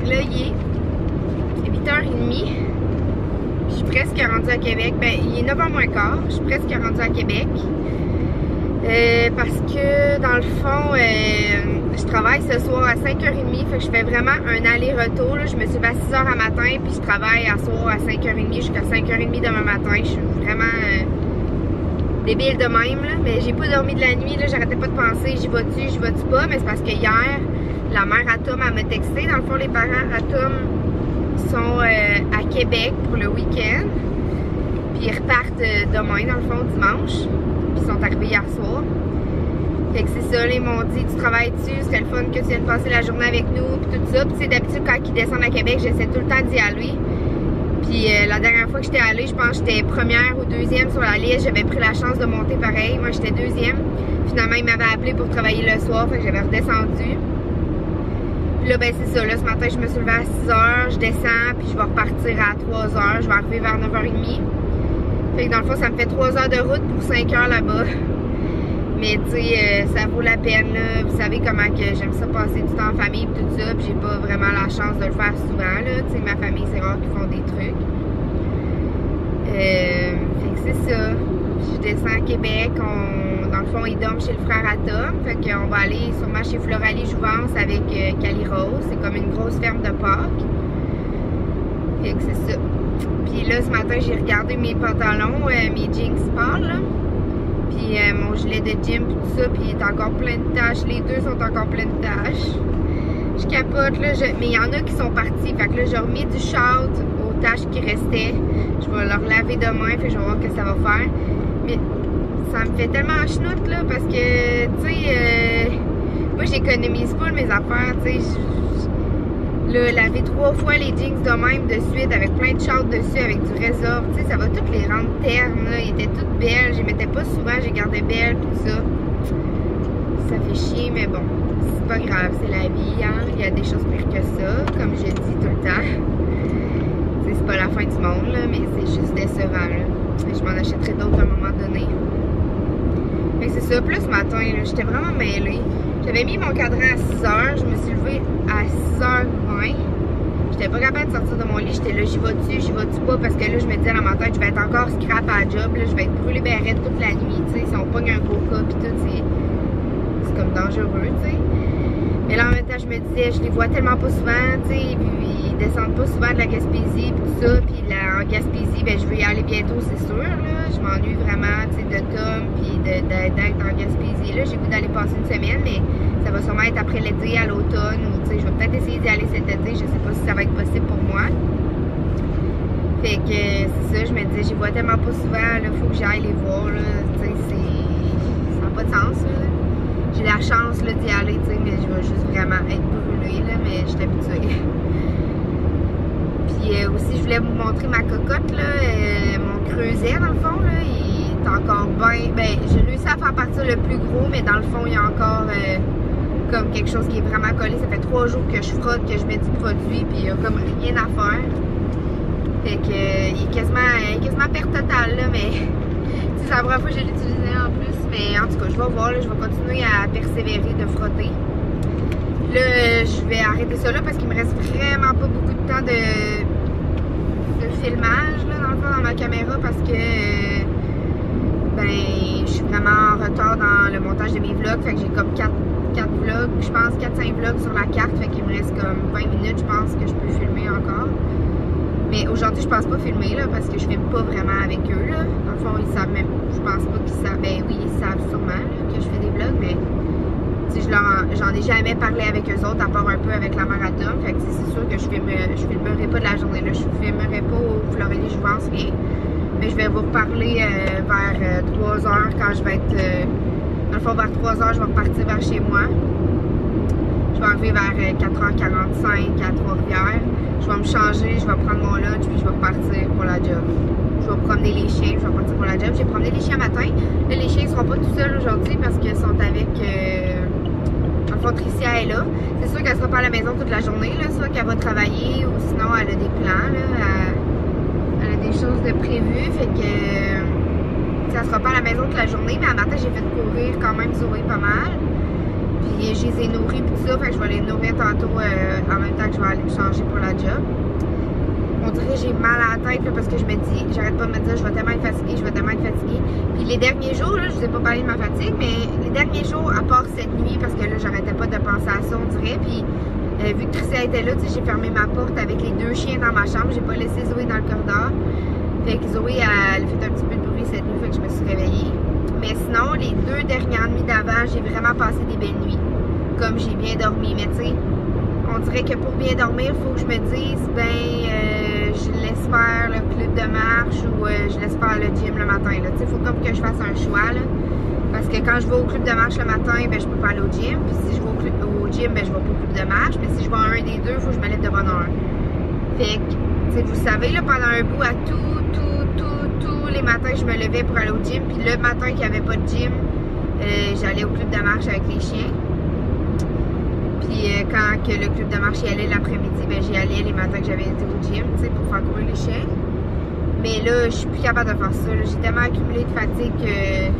là, il est 8h30. Je suis presque rendue à Québec. Ben, il est 9h moins quart. Je suis presque rendue à Québec. Parce que, dans le fond, je travaille ce soir à 5h30. Fait que je fais vraiment un aller-retour. Je me suis levée à 6h à matin. Puis je travaille à soir à 5h30 jusqu'à 5h30 demain matin. Je suis vraiment débile de même. Là. Mais j'ai pas dormi de la nuit. J'arrêtais pas de penser, j'y vais-tu pas. Mais c'est parce que hier, la mère à Tom, elle m'a texté. Dans le fond, les parents à Tom sont à Québec pour le week-end. Puis ils repartent demain, dans le fond, dimanche. Puis ils sont arrivés hier soir. Fait que c'est ça, là, ils m'ont dit, tu travailles-tu? Ce serait le fun que tu viennes passer la journée avec nous, puis tout ça. Puis d'habitude, quand ils descendent à Québec, j'essaie tout le temps d'y aller. Puis la dernière fois que j'étais allée, je pense que j'étais première ou deuxième sur la liste. J'avais pris la chance de monter pareil. Moi, j'étais deuxième. Finalement, ils m'avaient appelé pour travailler le soir, fait que j'avais redescendu. Puis là, ben c'est ça. Là, ce matin, je me suis levée à 6h, je descends, puis je vais repartir à 3h. Je vais arriver vers 9h30. Fait que dans le fond, ça me fait 3 heures de route pour 5 heures là-bas. Mais tu sais, ça vaut la peine, là. Vous savez comment que j'aime ça passer du temps en famille et tout ça. Puis j'ai pas vraiment la chance de le faire souvent, là. Tu sais, ma famille, c'est rare qu'ils font des trucs. Fait que c'est ça. Je descends à Québec. Dans le fond, ils dorment chez le frère à Tom. Fait qu'on va aller sûrement chez Floralie Jouvence avec Cali Rose. C'est comme une grosse ferme de Pâques. Fait que c'est ça. Puis là, ce matin, j'ai regardé mes pantalons, mes jeans sport, là. Puis mon gilet de gym, puis tout ça, puis il est encore plein de taches. Les deux sont encore pleins de taches. Je capote, là. Mais il y en a qui sont partis. Fait que là, j'ai remis du short aux taches qui restaient. Je vais leur laver demain, fait que je vais voir ce que ça va faire. Mais ça me fait tellement chenoute, là, parce que, tu sais, moi, j'économise pas mes affaires, tu sais. Là, laver 3 fois les jeans de même de suite avec plein de shorts dessus avec du résorbe, tu sais, ça va toutes les rendre ternes, là. Ils étaient toutes belles, je les mettais pas souvent, je les gardais belles, tout ça. Ça fait chier, mais bon, c'est pas grave, c'est la vie, hein. Il y a des choses pires que ça, comme je dis tout le temps. Tu sais, c'est pas la fin du monde, là, mais c'est juste décevant, là. Je m'en achèterai d'autres à un moment donné. Fait que c'est ça, plus ce matin, là, j'étais vraiment mêlée. J'avais mis mon cadran à 6h, je me suis levée à 6h20. J'étais pas capable de sortir de mon lit, j'étais là, j'y vais-tu pas, parce que là, je me disais dans ma tête, je vais être encore scrap à la job, là, je vais être brûlée bérette toute la nuit, tu sais, si on pogne un gros cas pis tout, c'est comme dangereux, tu sais. Mais là, en même temps, je me disais, je les vois tellement pas souvent, tu sais, puis ils descendent pas souvent de la Gaspésie, pis tout ça, pis là, en Gaspésie, ben, je vais y aller bientôt, c'est sûr, là. Je m'ennuie vraiment, tu sais, de Tom, pis d'être en Gaspésie, là. J'ai goût d'aller passer une semaine, mais ça va sûrement être après l'été, à l'automne, ou, tu sais, je vais peut-être essayer d'y aller cet été, je sais pas si ça va être possible pour moi. Fait que, c'est ça, je me disais, je les vois tellement pas souvent, là, faut que j'aille les voir, là, tu sais, ça n'a pas de sens, là. J'ai la chance d'y aller, tu sais, mais je vais juste vraiment être brûlée, là, mais je suis habituée. Puis aussi, je voulais vous montrer ma cocotte, là, mon creuset, dans le fond, là, il est encore bien, ben, j'ai réussi à faire partir le plus gros, mais dans le fond, il y a encore comme quelque chose qui est vraiment collé. Ça fait 3 jours que je frotte, que je mets du produit, puis il n'y a comme rien à faire. Fait que, il est quasiment perte totale, là, mais c'est la première fois que je l'ai utilisé en plus. Mais en tout cas, je vais voir, là, je vais continuer à persévérer de frotter. Là, je vais arrêter ça là parce qu'il me reste vraiment pas beaucoup de temps de filmage, là, dans le fond, dans ma caméra, parce que ben, je suis vraiment en retard dans le montage de mes vlogs. Fait que j'ai comme 4 vlogs, je pense 4-5 vlogs sur la carte. Fait qu'il me reste comme 20 minutes, je pense, que je peux filmer encore. Mais aujourd'hui, je pense pas filmer, là, parce que je filme pas vraiment avec eux, là. Dans le fond, ils savent même, je pense pas qu'ils savent, ben oui, ils savent sûrement, là, que je fais des vlogs, mais tu sais, j'en ai jamais parlé avec eux autres, à part un peu avec la marathon. Fait que c'est sûr que je filmerai pas de la journée, là. Je filmerai pas au Floralie Jouvence, rien. Mais je vais vous reparler vers 3h quand je vais être, dans le fond, vers 3h, je vais repartir vers chez moi. Je vais arriver vers 4h45 à Trois-Rivières. Je vais me changer, je vais prendre mon lunch, puis je vais repartir pour la job. Je vais promener les chiens, je vais partir pour la job. J'ai promené les chiens matin. Là, les chiens ne seront pas tout seuls aujourd'hui parce qu'ils sont avec... en fond, Tricia est là. C'est sûr qu'elle ne sera pas à la maison toute la journée, là, soit qu'elle va travailler ou sinon elle a des plans, là. Elle a des choses de prévues, fait que... ça ne sera pas à la maison toute la journée, mais à matin, j'ai fait courir quand même Zoé pas mal. Puis je les ai nourris puis tout ça, fait que je vais les nourrir tantôt en même temps que je vais aller me changer pour la job. On dirait que j'ai mal à la tête là, parce que je me dis, j'arrête pas de me dire je vais tellement être fatiguée, je vais tellement être fatiguée. Puis les derniers jours, là, je vous ai pas parlé de ma fatigue, mais les derniers jours, à part cette nuit, parce que là, j'arrêtais pas de penser à ça, on dirait. Puis vu que Tricia était là, j'ai fermé ma porte avec les 2 chiens dans ma chambre, j'ai pas laissé Zoé dans le corridor. Fait que Zoé, elle a fait un petit peu de bruit cette nuit, fait que je me suis réveillée. Mais sinon, les 2 dernières nuits d'avant, j'ai vraiment passé des belles nuits. Comme j'ai bien dormi, mais tu sais, on dirait que pour bien dormir, il faut que je me dise, je laisse faire le club de marche ou je laisse faire le gym le matin. Il faut comme que je fasse un choix. Là, parce que quand je vais au club de marche le matin, je peux pas aller au gym. Puis si je vais au gym, je vais pas au club de marche. Mais si je vais à un des deux, il faut que je me lève de bonne heure. Fait que, vous savez, là, pendant un bout, à tous les matins, je me levais pour aller au gym. Puis le matin qu'il n'y avait pas de gym, j'allais au club de marche avec les chiens. Puis quand que le club de marche y allait l'après-midi, j'y allais les matins que j'avais été au gym, pour faire courir les chiens. Mais là, je suis plus capable de faire ça. J'ai tellement accumulé de fatigue que,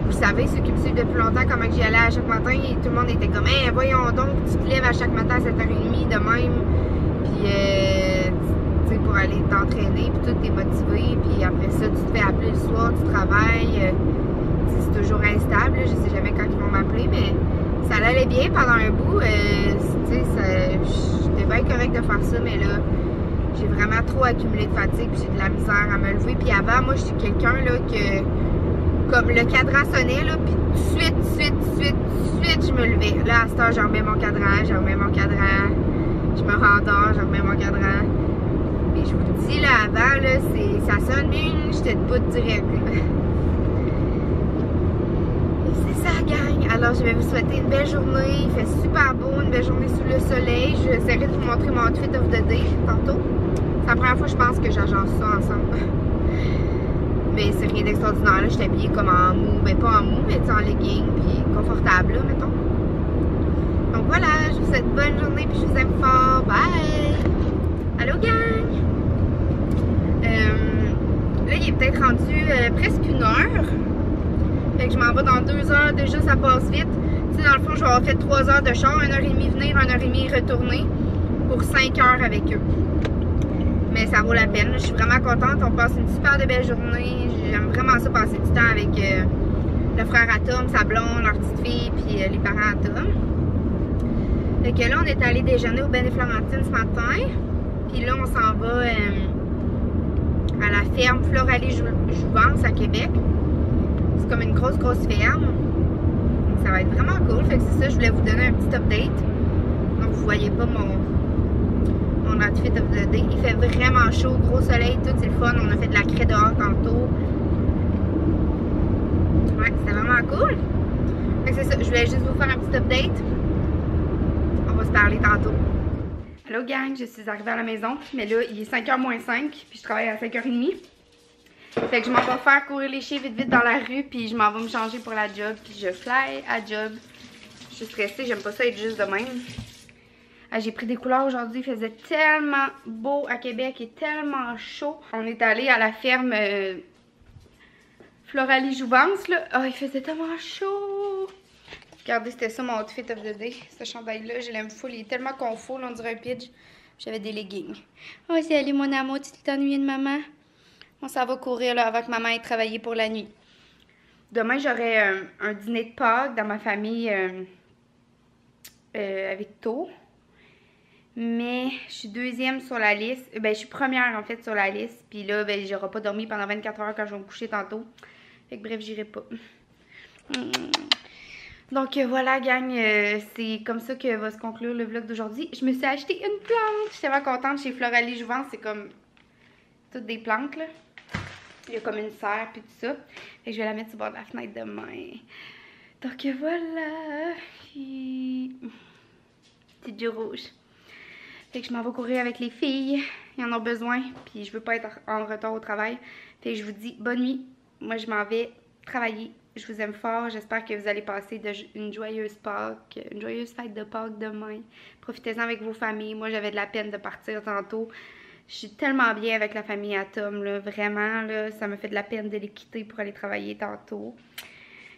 vous savez, ceux qui me suivent depuis longtemps, comment j'y allais à chaque matin, et tout le monde était comme, hey, voyons donc, tu te lèves à chaque matin à 7h30 de même. Puis, pour aller t'entraîner, puis tout, t'es motivé. Puis après ça, tu te fais appeler le soir, tu travailles. C'est toujours instable, je sais jamais quand ils vont m'appeler, mais ça allait bien pendant un bout. J'étais bien correcte de faire ça, mais là, j'ai vraiment trop accumulé de fatigue, puis j'ai de la misère à me lever. Puis avant, moi, je suis quelqu'un là que, comme le cadran sonnait, là, puis tout de suite, je me levais. Là, à cette heure, je remets mon cadran, je me rendors, je remets mon cadran. Mais je vous dis, là, avant, là, ça sonne, j'étais debout direct. Gang. Alors, je vais vous souhaiter une belle journée. Il fait super beau, une belle journée sous le soleil. Je vais essayer de vous montrer mon outfit of the day tantôt. C'est la première fois, je pense, que j'agence ça ensemble. Mais c'est rien d'extraordinaire. Je suis habillée comme en mou. Ben, pas en mou, mais en legging. Puis confortable, là, mettons. Donc voilà, je vous souhaite une bonne journée. Puis je vous aime fort. Bye! Allô, gang! Là, il est peut-être rendu presque 1 heure. Fait que je m'en vais dans 2 heures, déjà ça passe vite. Tu sais, dans le fond, je vais avoir fait 3 heures de char, 1h30 venir, 1h30 retourner pour 5 heures avec eux. Mais ça vaut la peine, je suis vraiment contente, on passe une super de belle journée. J'aime vraiment ça, passer du temps avec le frère à Tom, sa blonde, leur petite fille, puis les parents à Tom. Fait que là, on est allé déjeuner au Ben et Florentine ce matin. Puis là, on s'en va à la ferme Floralie-Jouvence à Québec. C'est comme une grosse ferme. Donc ça va être vraiment cool. Fait que c'est ça, je voulais vous donner un petit update. Donc vous voyez pas mon outfit of the day. Il fait vraiment chaud, gros soleil, tout, c'est le fun. On a fait de la craie dehors tantôt. Ouais, c'est vraiment cool. Fait que c'est ça, je voulais juste vous faire un petit update. On va se parler tantôt. Allô gang, je suis arrivée à la maison. Mais là, il est 5h moins 5. Puis je travaille à 5h30. Fait que je m'en vais faire courir les chiens vite dans la rue, puis je m'en vais me changer pour la job, puis je fly à job. Je suis stressée, j'aime pas ça être juste de même. J'ai pris des couleurs aujourd'hui, il faisait tellement beau à Québec et tellement chaud. On est allé à la ferme Floralie-Jouvence, là. Oh, il faisait tellement chaud. Regardez, c'était ça mon outfit of the day. Ce chandail-là, je l'aime full, il est tellement confort, on dirait un pitch. J'avais des leggings. Oh, c'est allé mon amour, tu t'es ennuyé de maman? On s'en va courir là, avant que maman ait travaillé pour la nuit. Demain, j'aurai un dîner de Pâques dans ma famille avec tôt. Mais je suis 2e sur la liste. Ben, je suis première en fait sur la liste. Puis là, ben, j'aurai pas dormi pendant 24 heures quand je vais me coucher tantôt. Fait que bref, j'irai pas. Donc voilà, gang. C'est comme ça que va se conclure le vlog d'aujourd'hui. Je me suis acheté une plante. Je suis tellement contente chez Floralie-Jouvence. C'est comme toutes des plantes là. Il y a comme une serre puis tout ça. Fait que je vais la mettre sur le bord de la fenêtre demain. Donc voilà. Petit du rouge. Fait que je m'en vais courir avec les filles. Ils en ont besoin. Puis je veux pas être en retard au travail. Fait que je vous dis bonne nuit. Moi je m'en vais travailler. Je vous aime fort. J'espère que vous allez passer une joyeuse Pâques. Une joyeuse fête de Pâques demain. Profitez-en avec vos familles. Moi j'avais de la peine de partir tantôt. Je suis tellement bien avec la famille à Tom, là, vraiment, là, ça me fait de la peine de les quitter pour aller travailler tantôt.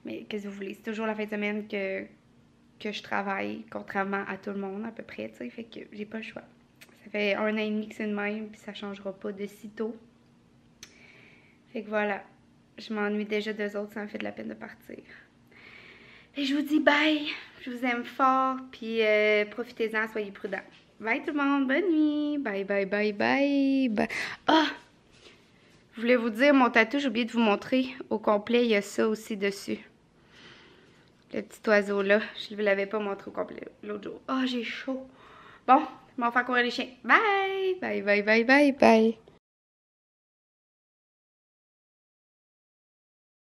Mais qu'est-ce que vous voulez, c'est toujours la fin de semaine que que je travaille, contrairement à tout le monde à peu près, tu sais, fait que j'ai pas le choix. Ça fait 1 an et demi que c'est de même, puis ça changera pas de sitôt. Fait que voilà, je m'ennuie déjà d'eux autres, ça me fait de la peine de partir. Et je vous dis bye, je vous aime fort, puis profitez-en, soyez prudents. Bye tout le monde, bonne nuit, bye bye bye bye bye. Ah! Je voulais vous dire, mon tatou, j'ai oublié de vous montrer au complet, il y a ça aussi dessus. Le petit oiseau là, je ne vous l'avais pas montré au complet l'autre jour. Ah, j'ai chaud. Bon, je m'en faire courir les chiens. Bye! Bye bye bye bye bye.